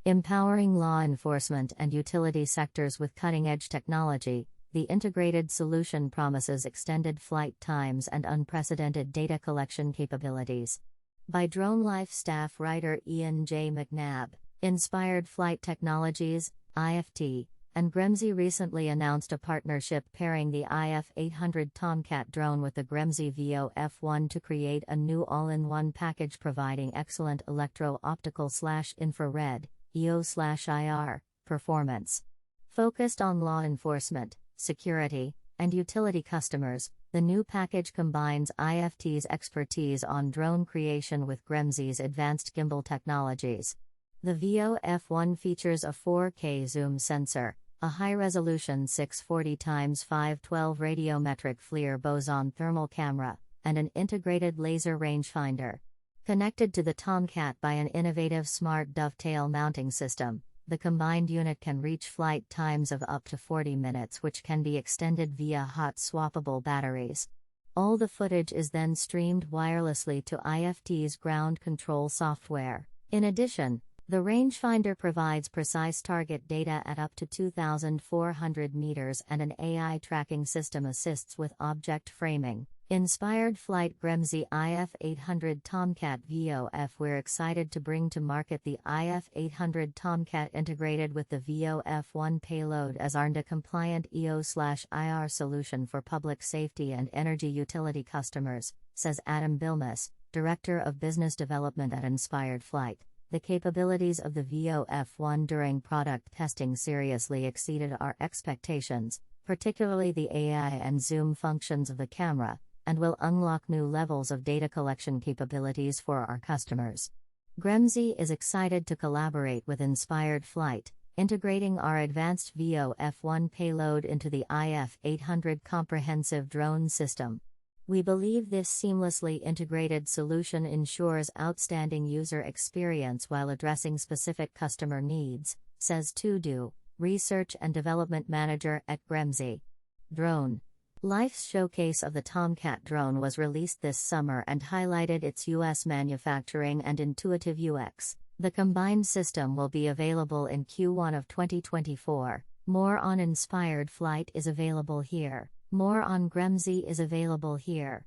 Empowering law enforcement and utility sectors with cutting-edge technology, the integrated solution promises extended flight times and unprecedented data collection capabilities. By DroneLife staff writer Ian J. McNabb, Inspired Flight Technologies, IFT, and Gremsy recently announced a partnership pairing the IF800 Tomcat drone with the Gremsy VIO F1 to create a new all-in-one package providing excellent electro-optical/infrared, EO/IR, performance. Focused on law enforcement, security, and utility customers, the new package combines IFT's expertise on drone creation with Gremsy's advanced gimbal technologies. The VIO F1 features a 4K zoom sensor, a high-resolution 640x512 radiometric Flir Boson thermal camera, and an integrated laser rangefinder. Connected to the Tomcat by an innovative smart dovetail mounting system, the combined unit can reach flight times of up to 40 minutes, which can be extended via hot-swappable batteries. All the footage is then streamed wirelessly to IFT's ground control software. In addition, the rangefinder provides precise target data at up to 2,400 meters, and an AI tracking system assists with object framing. Inspired Flight Gremsy IF800 Tomcat VIO F. We're excited to bring to market the IF800 Tomcat integrated with the VIO F1 payload as our compliant EO/IR solution for public safety and energy utility customers, says Adam Bilmes, Director of Business Development at Inspired Flight. The capabilities of the VIO F1 during product testing seriously exceeded our expectations, particularly the AI and zoom functions of the camera, and will unlock new levels of data collection capabilities for our customers. Gremsy is excited to collaborate with Inspired Flight, integrating our advanced VIO F1 payload into the IF800 comprehensive drone system. We believe this seamlessly integrated solution ensures outstanding user experience while addressing specific customer needs, says Tudu, Research and Development Manager at Gremsy. DroneLife's showcase of the Tomcat drone was released this summer and highlighted its U.S. manufacturing and intuitive UX. The combined system will be available in Q1 of 2024. More on Inspired Flight is available here. More on Gremsy is available here.